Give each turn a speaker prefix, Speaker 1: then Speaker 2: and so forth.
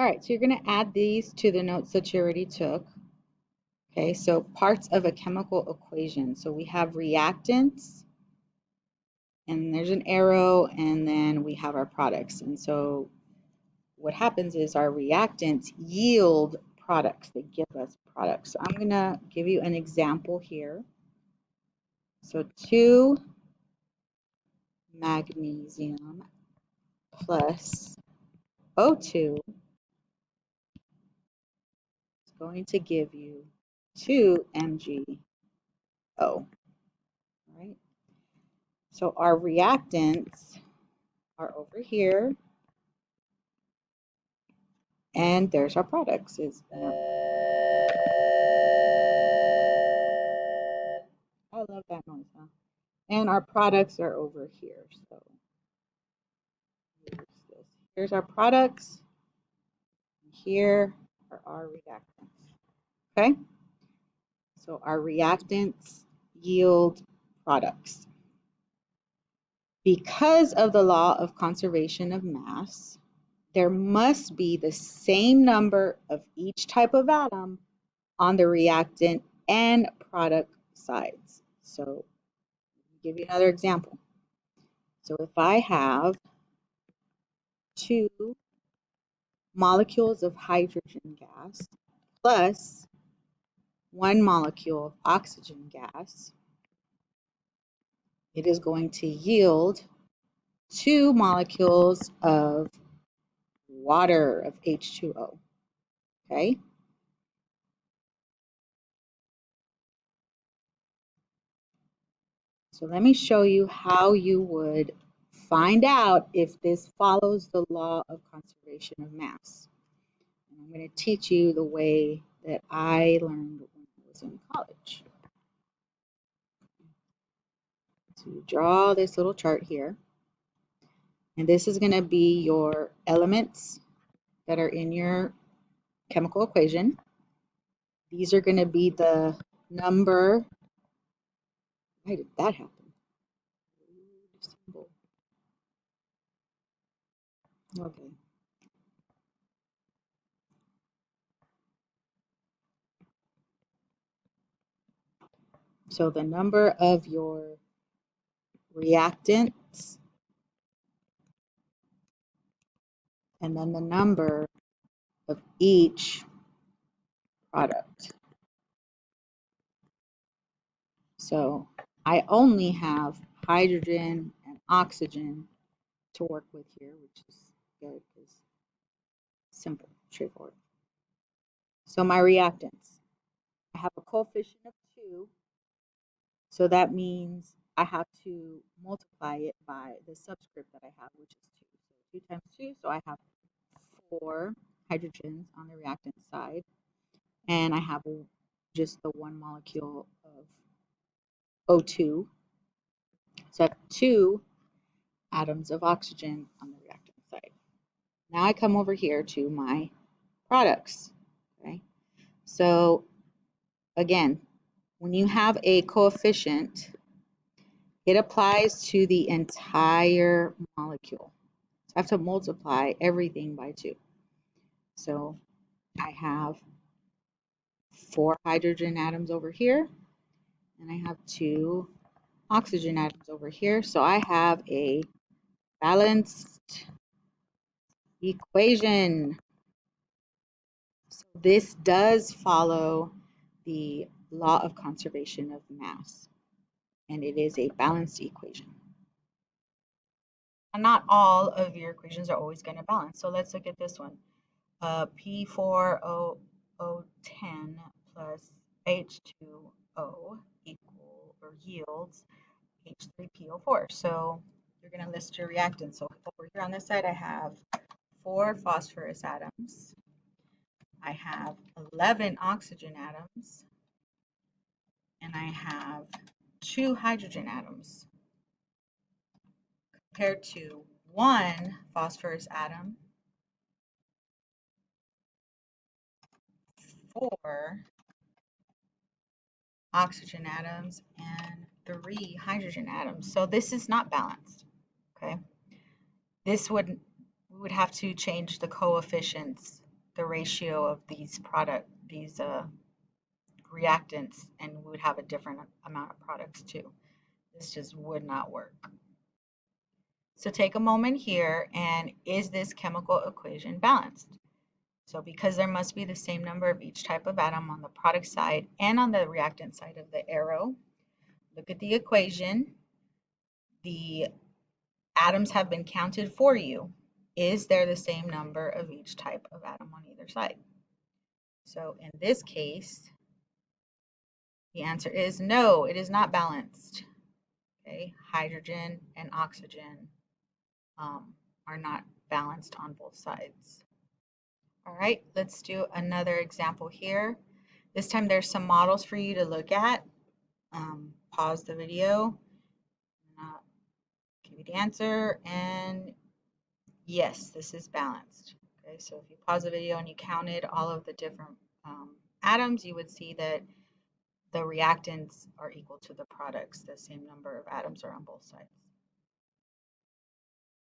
Speaker 1: All right, so you're going to add these to the notes that you already took. Okay, so parts of a chemical equation. So we have reactants, and there's an arrow, and then we have our products. And so what happens is our reactants yield products. They give us products. So I'm going to give you an example here. So 2 magnesium plus O2 is going to give you 2 MgO. Right? So our reactants are over here, and there's our products. I love that noise, huh? And our products are over here. So here's this. Here's our products. Here are our reactants. Okay? So our reactants yield products. Because of the law of conservation of mass, there must be the same number of each type of atom on the reactant and product sides. So I'll give you another example. So if I have 2 molecules of hydrogen gas plus 1 molecule of oxygen gas, it is going to yield 2 molecules of water of H2O. Okay? So let me show you how you would find out if this follows the law of conservation of mass. And I'm going to teach you the way that I learned when I was in college. So you draw this little chart here, and this is going to be your elements that are in your chemical equation. These are going to be the number. Why did that happen? Okay. So the number of your reactants and then the number of each product. So I only have hydrogen and oxygen to work with here, which is good because simple, straightforward. So my reactants, I have a coefficient of 2, so that means I have to multiply it by the subscript that I have, which is 2. So 2 times 2, so I have 4 hydrogens on the reactant side, and I have just the 1 molecule of O2. So I have 2 atoms of oxygen on the reactant side. Now I come over here to my products. Okay, so again, when you have a coefficient, it applies to the entire molecule. So I have to multiply everything by 2. So I have 4 hydrogen atoms over here, and I have 2 oxygen atoms over here. So I have a balanced equation. So this does follow the law of conservation of mass, and it is a balanced equation. And not all of your equations are always going to balance. So let's look at this one. P4O10 plus H2O equal or yields H3PO4. So you're going to list your reactants. So over here on this side, I have 4 phosphorus atoms. I have 11 oxygen atoms. And I have 2 hydrogen atoms compared to 1 phosphorus atom, 4 oxygen atoms, and 3 hydrogen atoms. So this is not balanced. Okay, we would have to change the coefficients the ratio of these reactants, and we would have a different amount of products too. This just would not work. So take a moment here, and is this chemical equation balanced? So because there must be the same number of each type of atom on the product side and on the reactant side of the arrow, look at the equation. The atoms have been counted for you. Is there the same number of each type of atom on either side? So in this case, the answer is no, it is not balanced. Okay, hydrogen and oxygen are not balanced on both sides. All right, let's do another example here. This time there's some models for you to look at. Pause the video, give you the answer, and yes, this is balanced. Okay, so if you pause the video and you counted all of the different atoms, you would see that the reactants are equal to the products. The same number of atoms are on both sides.